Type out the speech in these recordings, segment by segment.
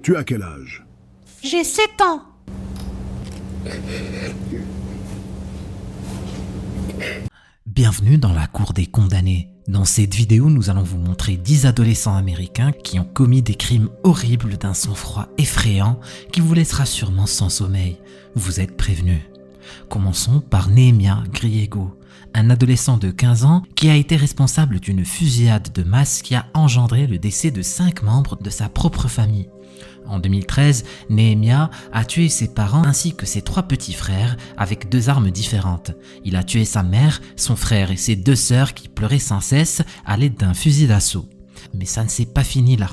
Tu as quel âge? J'ai 7 ans. Bienvenue dans la cour des condamnés. Dans cette vidéo, nous allons vous montrer 10 adolescents américains qui ont commis des crimes horribles d'un sang-froid effrayant qui vous laissera sûrement sans sommeil. Vous êtes prévenus. Commençons par Nehemiah Griego, un adolescent de 15 ans qui a été responsable d'une fusillade de masse qui a engendré le décès de 5 membres de sa propre famille. En 2013, Nehemiah a tué ses parents ainsi que ses 3 petits frères avec 2 armes différentes. Il a tué sa mère, son frère et ses 2 sœurs qui pleuraient sans cesse à l'aide d'un fusil d'assaut. Mais ça ne s'est pas fini là.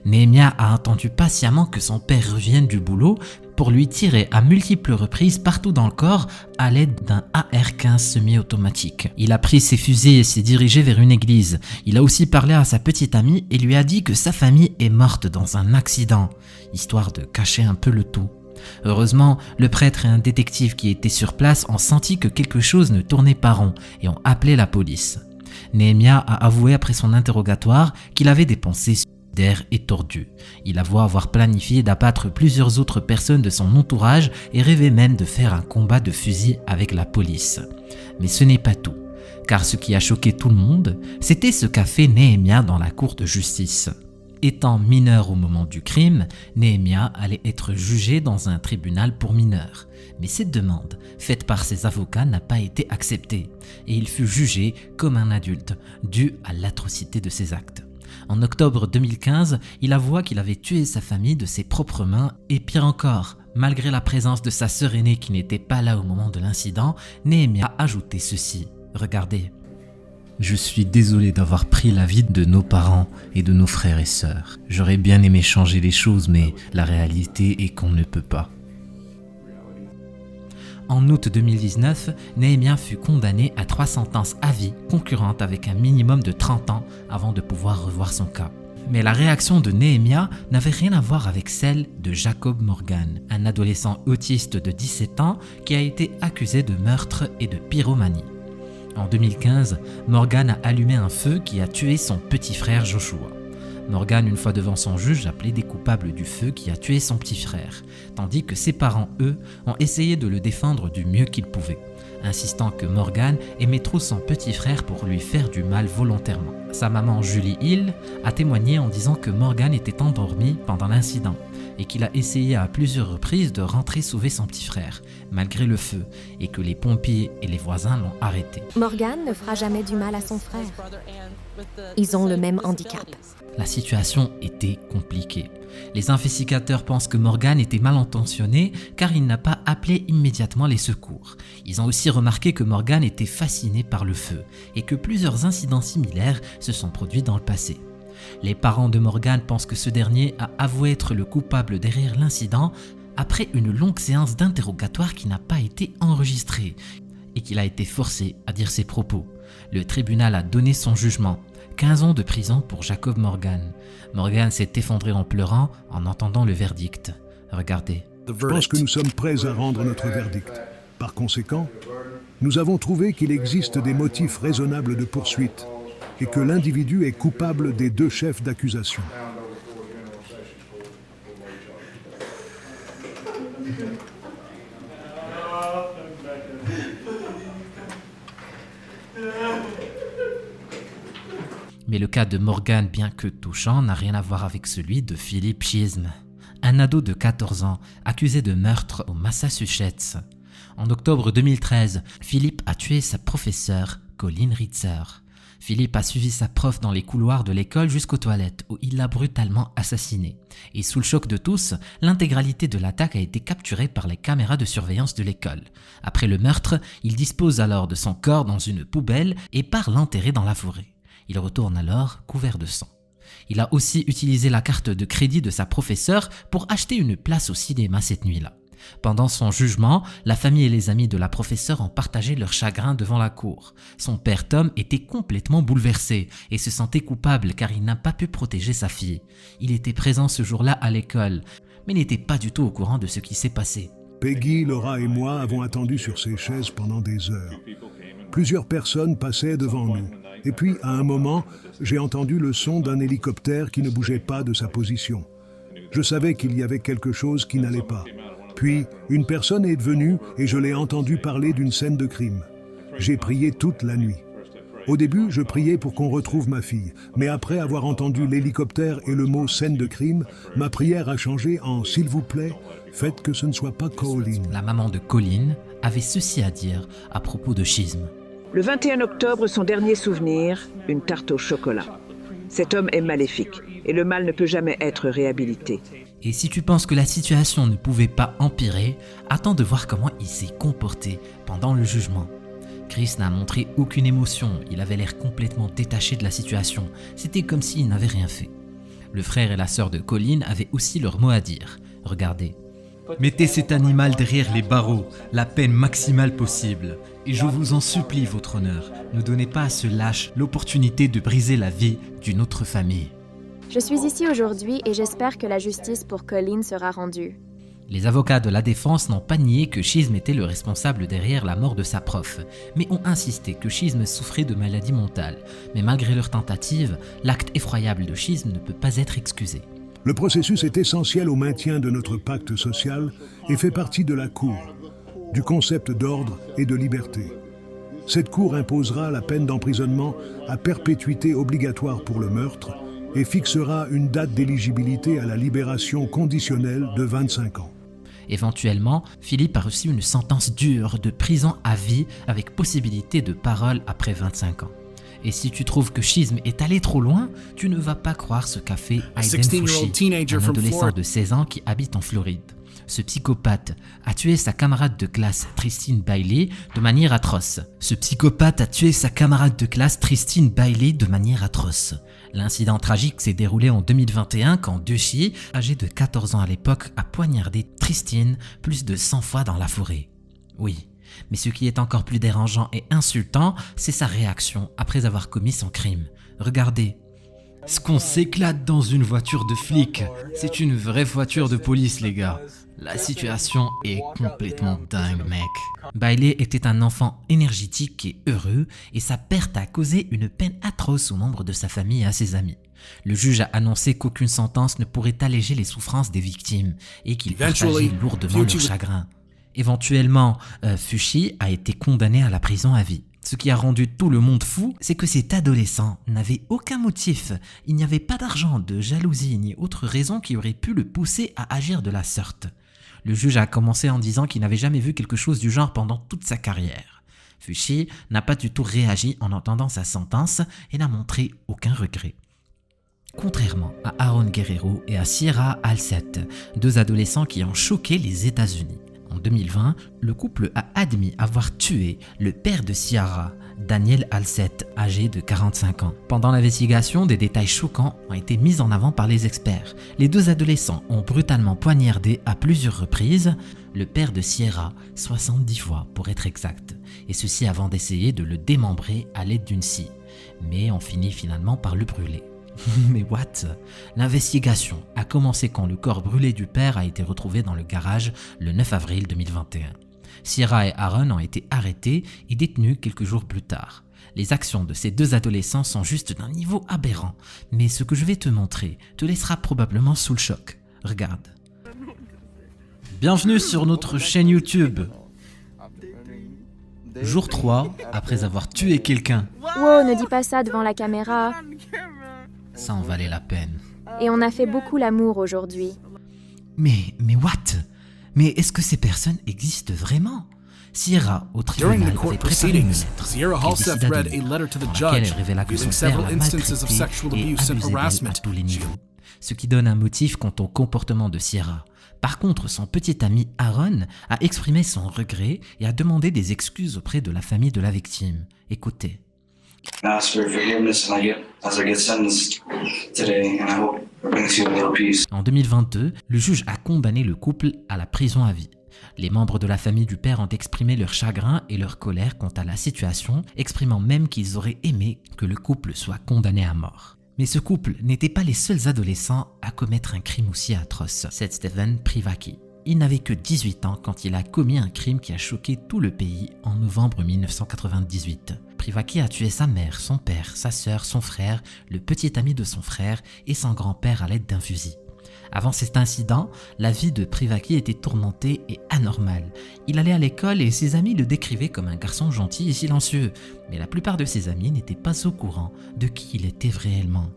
Nehemiah a attendu patiemment que son père revienne du boulot pour lui tirer à multiples reprises partout dans le corps à l'aide d'un AR-15 semi-automatique. Il a pris ses fusils et s'est dirigé vers une église. Il a aussi parlé à sa petite amie et lui a dit que sa famille est morte dans un accident, histoire de cacher un peu le tout. Heureusement, le prêtre et un détective qui étaient sur place ont senti que quelque chose ne tournait pas rond et ont appelé la police. Nehemiah a avoué après son interrogatoire qu'il avait des pensées et tordu. Il avoue avoir planifié d'abattre plusieurs autres personnes de son entourage et rêvait même de faire un combat de fusil avec la police. Mais ce n'est pas tout, car ce qui a choqué tout le monde, c'était ce qu'a fait Nehemiah dans la cour de justice. Étant mineur au moment du crime, Nehemiah allait être jugé dans un tribunal pour mineurs. Mais cette demande, faite par ses avocats, n'a pas été acceptée et il fut jugé comme un adulte, dû à l'atrocité de ses actes. En octobre 2015, il avoua qu'il avait tué sa famille de ses propres mains et pire encore, malgré la présence de sa sœur aînée qui n'était pas là au moment de l'incident, Nehemiah a ajouté ceci. Regardez. Je suis désolé d'avoir pris la vie de nos parents et de nos frères et sœurs. J'aurais bien aimé changer les choses, mais la réalité est qu'on ne peut pas. En août 2019, Nehemiah fut condamné à 3 sentences à vie concurrentes avec un minimum de 30 ans avant de pouvoir revoir son cas. Mais la réaction de Nehemiah n'avait rien à voir avec celle de Jacob Morgan, un adolescent autiste de 17 ans qui a été accusé de meurtre et de pyromanie. En 2015, Morgan a allumé un feu qui a tué son petit frère Joshua. Morgan, une fois devant son juge, a plaidé coupable du feu qui a tué son petit frère, tandis que ses parents, eux, ont essayé de le défendre du mieux qu'ils pouvaient, insistant que Morgan aimait trop son petit frère pour lui faire du mal volontairement. Sa maman Julie Hill a témoigné en disant que Morgan était endormi pendant l'incident et qu'il a essayé à plusieurs reprises de rentrer sauver son petit frère, malgré le feu, et que les pompiers et les voisins l'ont arrêté. Morgan ne fera jamais du mal à son frère. Ils ont le même handicap. La situation était compliquée. Les investigateurs pensent que Morgan était mal intentionné car il n'a pas appelé immédiatement les secours. Ils ont aussi remarqué que Morgan était fasciné par le feu et que plusieurs incidents similaires se sont produits dans le passé. Les parents de Morgan pensent que ce dernier a avoué être le coupable derrière l'incident après une longue séance d'interrogatoire qui n'a pas été enregistrée et qu'il a été forcé à dire ses propos. Le tribunal a donné son jugement. 15 ans de prison pour Jacob Morgan. Morgan s'est effondré en pleurant en entendant le verdict. Regardez. Je pense que nous sommes prêts à rendre notre verdict. Par conséquent, nous avons trouvé qu'il existe des motifs raisonnables de poursuite et que l'individu est coupable des 2 chefs d'accusation. Mais le cas de Morgan, bien que touchant, n'a rien à voir avec celui de Philip Chisholm, un ado de 14 ans accusé de meurtre au Massachusetts. En octobre 2013, Philip a tué sa professeure, Colleen Ritzer. Philip a suivi sa prof dans les couloirs de l'école jusqu'aux toilettes où il l'a brutalement assassinée. Et sous le choc de tous, l'intégralité de l'attaque a été capturée par les caméras de surveillance de l'école. Après le meurtre, il dispose alors de son corps dans une poubelle et part l'enterrer dans la forêt. Il retourne alors couvert de sang. Il a aussi utilisé la carte de crédit de sa professeure pour acheter une place au cinéma cette nuit-là. Pendant son jugement, la famille et les amis de la professeure ont partagé leur chagrin devant la cour. Son père Tom était complètement bouleversé et se sentait coupable car il n'a pas pu protéger sa fille. Il était présent ce jour-là à l'école, mais n'était pas du tout au courant de ce qui s'est passé. Peggy, Laura et moi avons attendu sur ces chaises pendant des heures. Plusieurs personnes passaient devant nous. Et puis, à un moment, j'ai entendu le son d'un hélicoptère qui ne bougeait pas de sa position. Je savais qu'il y avait quelque chose qui n'allait pas. Puis, une personne est venue et je l'ai entendu parler d'une scène de crime. J'ai prié toute la nuit. Au début, je priais pour qu'on retrouve ma fille, mais après avoir entendu l'hélicoptère et le mot scène de crime, ma prière a changé en « s'il vous plaît, faites que ce ne soit pas Colleen ». La maman de Colleen avait ceci à dire à propos de schisme. Le 21 octobre, son dernier souvenir, une tarte au chocolat. Cet homme est maléfique et le mal ne peut jamais être réhabilité. Et si tu penses que la situation ne pouvait pas empirer, attends de voir comment il s'est comporté pendant le jugement. Chris n'a montré aucune émotion, il avait l'air complètement détaché de la situation, c'était comme s'il n'avait rien fait. Le frère et la sœur de Colleen avaient aussi leur mot à dire. Regardez. Mettez cet animal derrière les barreaux, la peine maximale possible. Et je vous en supplie, votre honneur, ne donnez pas à ce lâche l'opportunité de briser la vie d'une autre famille. Je suis ici aujourd'hui et j'espère que la justice pour Colleen sera rendue. Les avocats de la défense n'ont pas nié que Chisholm était le responsable derrière la mort de sa prof, mais ont insisté que Chisholm souffrait de maladie mentale. Mais malgré leur tentative, l'acte effroyable de Chisholm ne peut pas être excusé. Le processus est essentiel au maintien de notre pacte social et fait partie de la Cour, du concept d'ordre et de liberté. Cette Cour imposera la peine d'emprisonnement à perpétuité obligatoire pour le meurtre et fixera une date d'éligibilité à la libération conditionnelle de 25 ans. Éventuellement, Philippe a reçu une sentence dure de prison à vie avec possibilité de parole après 25 ans. Et si tu trouves que Chisholm est allé trop loin, tu ne vas pas croire ce qu'a fait Aiden Fushi, un adolescent de 16 ans qui habite en Floride. Ce psychopathe a tué sa camarade de classe Tristine Bailey de manière atroce. L'incident tragique s'est déroulé en 2021 quand Dushi, âgé de 14 ans à l'époque, a poignardé Tristine plus de 100 fois dans la forêt. Oui, mais ce qui est encore plus dérangeant et insultant, c'est sa réaction après avoir commis son crime. Regardez. Ce qu'on s'éclate dans une voiture de flic, c'est une vraie voiture de police, les gars. La situation est complètement dingue, mec. Bailey était un enfant énergétique et heureux, et sa perte a causé une peine atroce aux membres de sa famille et à ses amis. Le juge a annoncé qu'aucune sentence ne pourrait alléger les souffrances des victimes, et qu'il partageait lourdement leur chagrin. Éventuellement, Fushi a été condamné à la prison à vie. Ce qui a rendu tout le monde fou, c'est que cet adolescent n'avait aucun motif. Il n'y avait pas d'argent, de jalousie, ni autre raison qui aurait pu le pousser à agir de la sorte. Le juge a commencé en disant qu'il n'avait jamais vu quelque chose du genre pendant toute sa carrière. Fushi n'a pas du tout réagi en entendant sa sentence et n'a montré aucun regret. Contrairement à Aaron Guerrero et à Sierra Halsett, deux adolescents qui ont choqué les États-Unis. En 2020, le couple a admis avoir tué le père de Ciara, Daniel Halsett, âgé de 45 ans. Pendant l'investigation, des détails choquants ont été mis en avant par les experts. Les deux adolescents ont brutalement poignardé à plusieurs reprises le père de Ciara, 70 fois pour être exact, et ceci avant d'essayer de le démembrer à l'aide d'une scie. Mais on finit finalement par le brûler. Mais what? L'investigation a commencé quand le corps brûlé du père a été retrouvé dans le garage le 9 avril 2021. Sierra et Aaron ont été arrêtés et détenus quelques jours plus tard. Les actions de ces deux adolescents sont juste d'un niveau aberrant, mais ce que je vais te montrer te laissera probablement sous le choc. Regarde. Bienvenue sur notre chaîne YouTube. Jour 3, après avoir tué quelqu'un. Wow, ne dis pas ça devant la caméra. Ça en valait la peine. Et on a fait beaucoup l'amour aujourd'hui. Mais what? Mais est-ce que ces personnes existent vraiment? Sierra, au tribunal, avait préparé une lettre dans laquelle elle révéla que son père l'a maltraitée et abusé d'elle à tous les niveaux. Ce qui donne un motif quant au comportement de Sierra. Par contre, son petit ami Aaron a exprimé son regret et a demandé des excuses auprès de la famille de la victime. Écoutez. En 2022, le juge a condamné le couple à la prison à vie. Les membres de la famille du père ont exprimé leur chagrin et leur colère quant à la situation, exprimant même qu'ils auraient aimé que le couple soit condamné à mort. Mais ce couple n'était pas les seuls adolescents à commettre un crime aussi atroce. C'est Stephen Privacki. Il n'avait que 18 ans quand il a commis un crime qui a choqué tout le pays en novembre 1998. Privacki a tué sa mère, son père, sa sœur, son frère, le petit ami de son frère et son grand-père à l'aide d'un fusil. Avant cet incident, la vie de Privaki était tourmentée et anormale. Il allait à l'école et ses amis le décrivaient comme un garçon gentil et silencieux, mais la plupart de ses amis n'étaient pas au courant de qui il était réellement.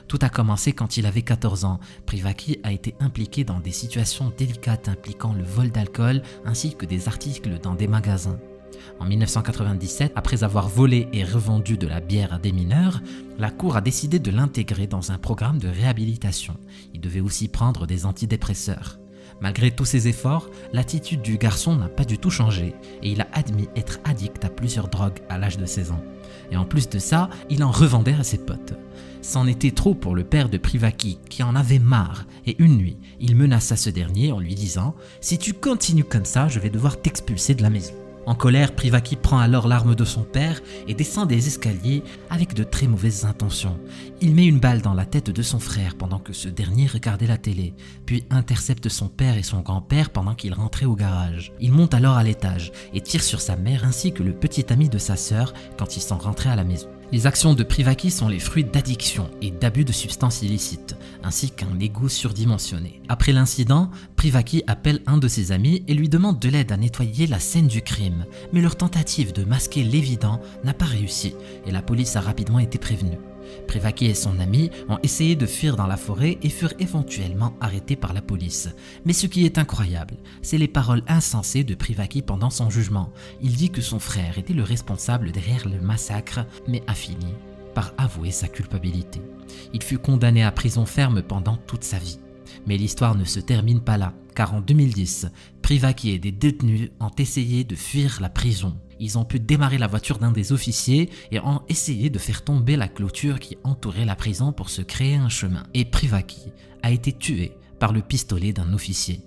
Tout a commencé quand il avait 14 ans. Privaki a été impliqué dans des situations délicates impliquant le vol d'alcool ainsi que des articles dans des magasins. En 1997, après avoir volé et revendu de la bière à des mineurs, la cour a décidé de l'intégrer dans un programme de réhabilitation. Il devait aussi prendre des antidépresseurs. Malgré tous ses efforts, l'attitude du garçon n'a pas du tout changé et il a admis être addict à plusieurs drogues à l'âge de 16 ans. Et en plus de ça, il en revendait à ses potes. C'en était trop pour le père de Privaki qui en avait marre et une nuit, il menaça ce dernier en lui disant « Si tu continues comme ça, je vais devoir t'expulser de la maison ». En colère, Privaki prend alors l'arme de son père et descend des escaliers avec de très mauvaises intentions. Il met une balle dans la tête de son frère pendant que ce dernier regardait la télé, puis intercepte son père et son grand-père pendant qu'ils rentraient au garage. Il monte alors à l'étage et tire sur sa mère ainsi que le petit ami de sa sœur quand ils sont rentrés à la maison. Les actions de Privaki sont les fruits d'addiction et d'abus de substances illicites, ainsi qu'un ego surdimensionné. Après l'incident, Privaki appelle un de ses amis et lui demande de l'aide à nettoyer la scène du crime, mais leur tentative de masquer l'évident n'a pas réussi et la police a rapidement été prévenue. Privaki et son ami ont essayé de fuir dans la forêt et furent éventuellement arrêtés par la police. Mais ce qui est incroyable, c'est les paroles insensées de Privaki pendant son jugement. Il dit que son frère était le responsable derrière le massacre, mais a fini par avouer sa culpabilité. Il fut condamné à prison ferme pendant toute sa vie. Mais l'histoire ne se termine pas là, car en 2010, Privaki et des détenus ont essayé de fuir la prison. Ils ont pu démarrer la voiture d'un des officiers et ont essayé de faire tomber la clôture qui entourait la prison pour se créer un chemin. Et Privaki a été tué par le pistolet d'un officier.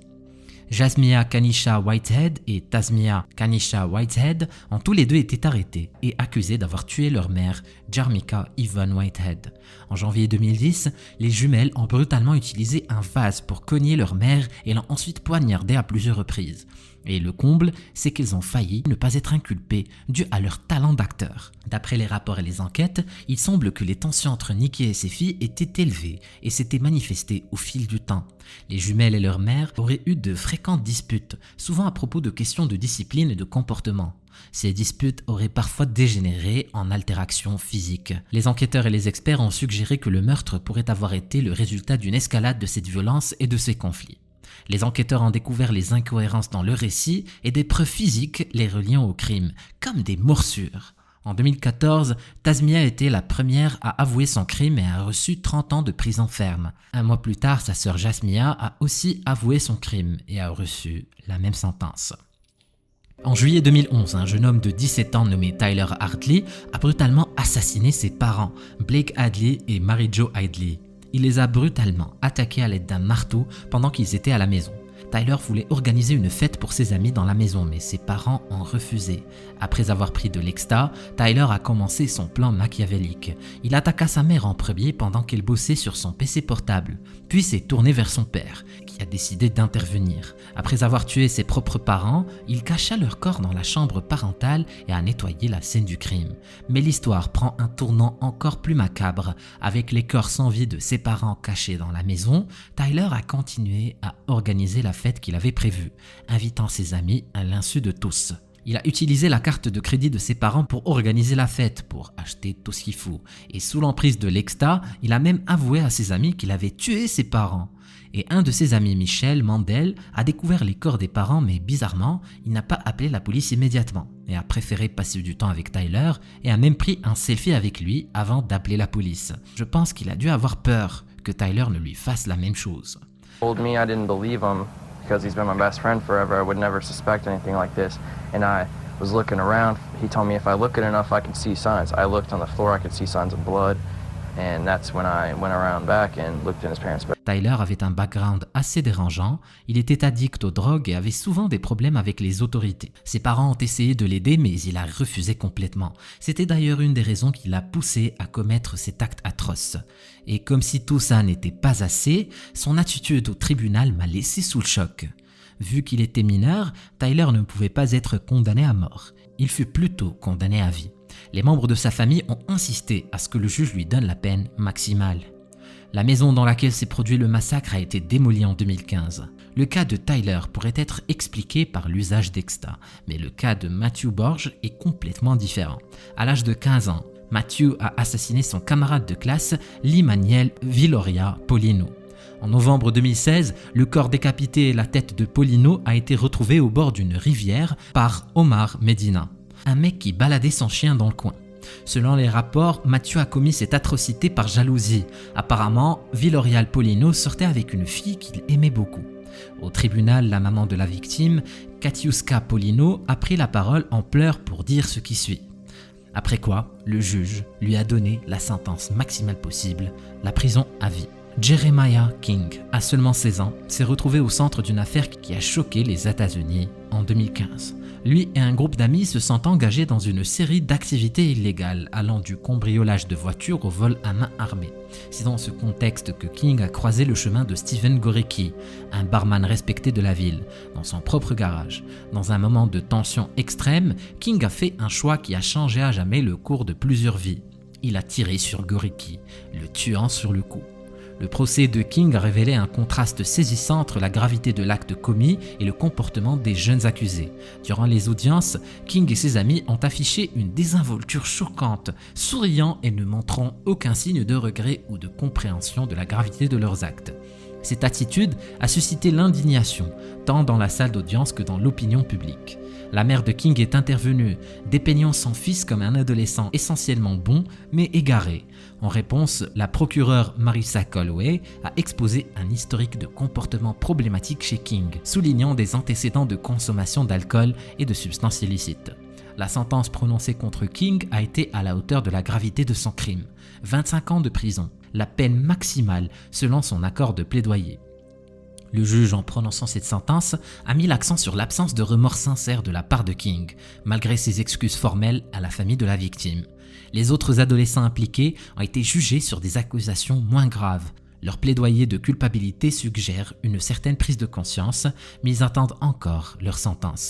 Jasmia Kanisha Whitehead et Tasmia Kanisha Whitehead ont tous les deux été arrêtés et accusés d'avoir tué leur mère, Jarmika Yvonne Whitehead. En janvier 2010, les jumelles ont brutalement utilisé un vase pour cogner leur mère et l'ont ensuite poignardée à plusieurs reprises. Et le comble, c'est qu'ils ont failli ne pas être inculpés dû à leur talent d'acteur. D'après les rapports et les enquêtes, il semble que les tensions entre Nikki et ses filles étaient élevées et s'étaient manifestées au fil du temps. Les jumelles et leur mère auraient eu de fréquentes disputes, souvent à propos de questions de discipline et de comportement. Ces disputes auraient parfois dégénéré en altérations physiques. Les enquêteurs et les experts ont suggéré que le meurtre pourrait avoir été le résultat d'une escalade de cette violence et de ces conflits. Les enquêteurs ont découvert les incohérences dans le récit et des preuves physiques les reliant au crime, comme des morsures. En 2014, Tasmia était la première à avouer son crime et a reçu 30 ans de prison ferme. Un mois plus tard, sa sœur Jasmia a aussi avoué son crime et a reçu la même sentence. En juillet 2011, un jeune homme de 17 ans nommé Tyler Hartley a brutalement assassiné ses parents, Blake Hadley et Mary Jo Hadley. Il les a brutalement attaqués à l'aide d'un marteau pendant qu'ils étaient à la maison. Tyler voulait organiser une fête pour ses amis dans la maison, mais ses parents ont refusé. Après avoir pris de l'exta, Tyler a commencé son plan machiavélique. Il attaqua sa mère en premier pendant qu'elle bossait sur son PC portable, puis s'est tourné vers son père, qui a décidé d'intervenir. Après avoir tué ses propres parents, il cacha leur corps dans la chambre parentale et a nettoyé la scène du crime. Mais l'histoire prend un tournant encore plus macabre. Avec les corps sans vie de ses parents cachés dans la maison, Tyler a continué à organiser la fête qu'il avait prévue, invitant ses amis à l'insu de tous. Il a utilisé la carte de crédit de ses parents pour organiser la fête, pour acheter tout ce qu'il faut. Et sous l'emprise de l'exta, il a même avoué à ses amis qu'il avait tué ses parents. Et un de ses amis, Michel Mandel, a découvert les corps des parents, mais bizarrement, il n'a pas appelé la police immédiatement et a préféré passer du temps avec Tyler et a même pris un selfie avec lui avant d'appeler la police. Je pense qu'il a dû avoir peur que Tyler ne lui fasse la même chose. Told me I didn't believe him because he's been my best friend forever. I would never suspect anything like this. And I was looking around. He told me if I look good enough, I can see signs. I looked on the floor, I could see signs of blood. And that's when I went around back and looked in his parents' bed. Tyler avait un background assez dérangeant, il était addict aux drogues et avait souvent des problèmes avec les autorités. Ses parents ont essayé de l'aider mais il a refusé complètement. C'était d'ailleurs une des raisons qui l'a poussé à commettre cet acte atroce. Et comme si tout ça n'était pas assez, son attitude au tribunal m'a laissé sous le choc. Vu qu'il était mineur, Tyler ne pouvait pas être condamné à mort. Il fut plutôt condamné à vie. Les membres de sa famille ont insisté à ce que le juge lui donne la peine maximale. La maison dans laquelle s'est produit le massacre a été démolie en 2015. Le cas de Tyler pourrait être expliqué par l'usage d'Exta, mais le cas de Matthew Borge est complètement différent. À l'âge de 15 ans, Matthew a assassiné son camarade de classe, Limaniel Villoria Polino. En novembre 2016, le corps décapité et la tête de Polino a été retrouvé au bord d'une rivière par Omar Medina, un mec qui baladait son chien dans le coin. Selon les rapports, Matthew a commis cette atrocité par jalousie. Apparemment, Villoria Polino sortait avec une fille qu'il aimait beaucoup. Au tribunal, la maman de la victime, Katiuska Polino, a pris la parole en pleurs pour dire ce qui suit. Après quoi, le juge lui a donné la sentence maximale possible, la prison à vie. Jeremiah King, à seulement 16 ans, s'est retrouvé au centre d'une affaire qui a choqué les États-Unis en 2015. Lui et un groupe d'amis se sont engagés dans une série d'activités illégales allant du cambriolage de voitures au vol à main armée. C'est dans ce contexte que King a croisé le chemin de Steven Gorecki, un barman respecté de la ville, dans son propre garage. Dans un moment de tension extrême, King a fait un choix qui a changé à jamais le cours de plusieurs vies. Il a tiré sur Gorecki, le tuant sur le coup. Le procès de King a révélé un contraste saisissant entre la gravité de l'acte commis et le comportement des jeunes accusés. Durant les audiences, King et ses amis ont affiché une désinvolture choquante, souriant et ne montrant aucun signe de regret ou de compréhension de la gravité de leurs actes. Cette attitude a suscité l'indignation, tant dans la salle d'audience que dans l'opinion publique. La mère de King est intervenue, dépeignant son fils comme un adolescent essentiellement bon, mais égaré. En réponse, la procureure Marissa Colway a exposé un historique de comportement problématique chez King, soulignant des antécédents de consommation d'alcool et de substances illicites. La sentence prononcée contre King a été à la hauteur de la gravité de son crime. 25 ans de prison, la peine maximale selon son accord de plaidoyer. Le juge, en prononçant cette sentence, a mis l'accent sur l'absence de remords sincère de la part de King, malgré ses excuses formelles à la famille de la victime. Les autres adolescents impliqués ont été jugés sur des accusations moins graves. Leur plaidoyer de culpabilité suggère une certaine prise de conscience, mais ils attendent encore leur sentence.